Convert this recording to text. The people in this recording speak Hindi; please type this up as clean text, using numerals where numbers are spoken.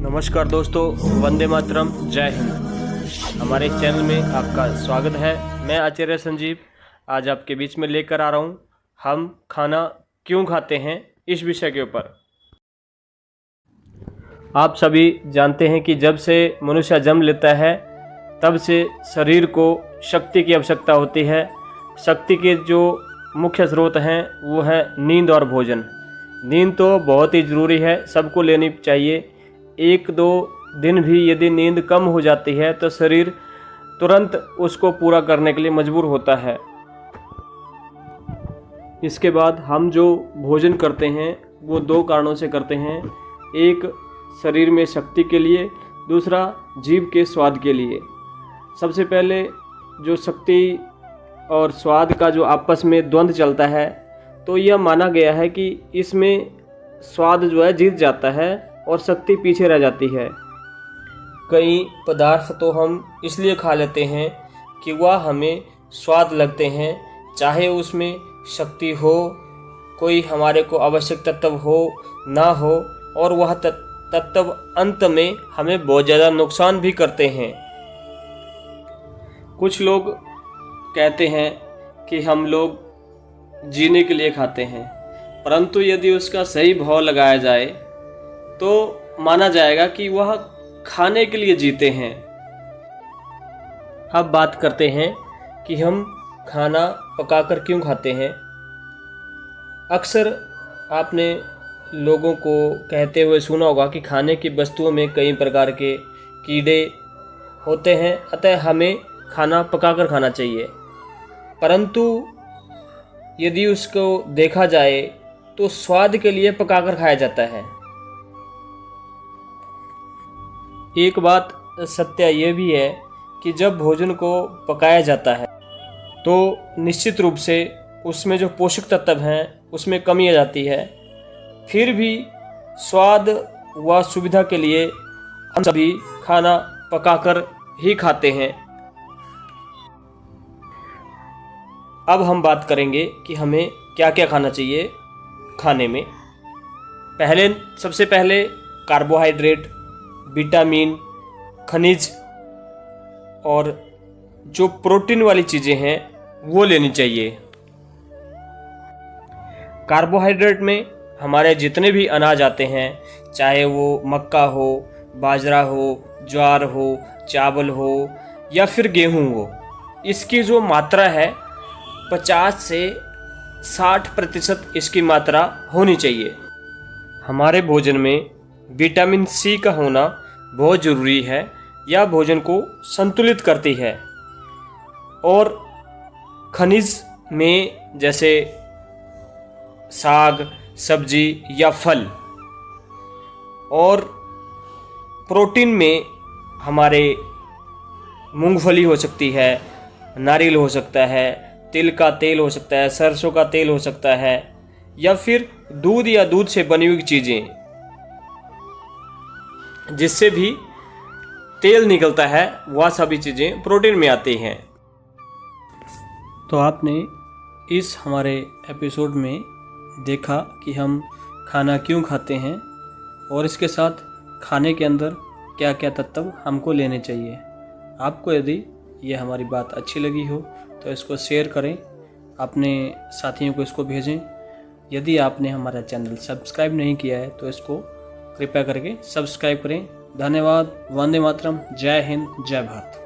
नमस्कार दोस्तों, वंदे मातरम, जय हिंद। हमारे चैनल में आपका स्वागत है। मैं आचार्य संजीव आज आपके बीच में लेकर आ रहा हूँ हम खाना क्यों खाते हैं इस विषय के ऊपर। आप सभी जानते हैं कि जब से मनुष्य जन्म लेता है तब से शरीर को शक्ति की आवश्यकता होती है। शक्ति के जो मुख्य स्रोत हैं वो है नींद और भोजन। नींद तो बहुत ही ज़रूरी है, सबको लेनी चाहिए। एक दो दिन भी यदि नींद कम हो जाती है तो शरीर तुरंत उसको पूरा करने के लिए मजबूर होता है। इसके बाद हम जो भोजन करते हैं वो दो कारणों से करते हैं। एक शरीर में शक्ति के लिए, दूसरा जीभ के स्वाद के लिए। सबसे पहले जो शक्ति और स्वाद का जो आपस में द्वंद्व चलता है तो यह माना गया है कि इसमें स्वाद जो है जीत जाता है और शक्ति पीछे रह जाती है। कई पदार्थ तो हम इसलिए खा लेते हैं कि वह हमें स्वाद लगते हैं, चाहे उसमें शक्ति हो, कोई हमारे को आवश्यक तत्व हो ना हो, और वह तत्व अंत में हमें बहुत ज़्यादा नुकसान भी करते हैं। कुछ लोग कहते हैं कि हम लोग जीने के लिए खाते हैं, परंतु यदि उसका सही भाव लगाया जाए तो माना जाएगा कि वह खाने के लिए जीते हैं। अब बात करते हैं कि हम खाना पकाकर क्यों खाते हैं। अक्सर आपने लोगों को कहते हुए सुना होगा कि खाने की वस्तुओं में कई प्रकार के कीड़े होते हैं, अतः हमें खाना पकाकर खाना चाहिए। परंतु यदि उसको देखा जाए तो स्वाद के लिए पकाकर खाया जाता है। एक बात सत्य यह भी है कि जब भोजन को पकाया जाता है तो निश्चित रूप से उसमें जो पोषक तत्व हैं उसमें कमी आ जाती है। फिर भी स्वाद व सुविधा के लिए हम सभी खाना पकाकर ही खाते हैं। अब हम बात करेंगे कि हमें क्या क्या खाना चाहिए खाने में। सबसे पहले कार्बोहाइड्रेट, विटामिन, खनिज और जो प्रोटीन वाली चीज़ें हैं वो लेनी चाहिए। कार्बोहाइड्रेट में हमारे जितने भी अनाज आते हैं, चाहे वो मक्का हो, बाजरा हो, ज्वार हो, चावल हो या फिर गेहूं हो, इसकी जो मात्रा है 50 से 60% इसकी मात्रा होनी चाहिए। हमारे भोजन में विटामिन सी का होना बहुत ज़रूरी है। यह भोजन को संतुलित करती है। और खनिज में जैसे साग, सब्जी या फल, और प्रोटीन में हमारे मूंगफली हो सकती है, नारियल हो सकता है, तिल का तेल हो सकता है, सरसों का तेल हो सकता है, या फिर दूध या दूध से बनी हुई चीज़ें जिससे भी तेल निकलता है, वह सभी चीज़ें प्रोटीन में आती हैं। तो आपने इस हमारे एपिसोड में देखा कि हम खाना क्यों खाते हैं और इसके साथ खाने के अंदर क्या क्या तत्व हमको लेने चाहिए। आपको यदि ये हमारी बात अच्छी लगी हो तो इसको शेयर करें, अपने साथियों को इसको भेजें। यदि आपने हमारा चैनल सब्सक्राइब नहीं किया है तो इसको कृपया करके सब्सक्राइब करें। धन्यवाद। वंदे मातरम। जय हिंद, जय भारत।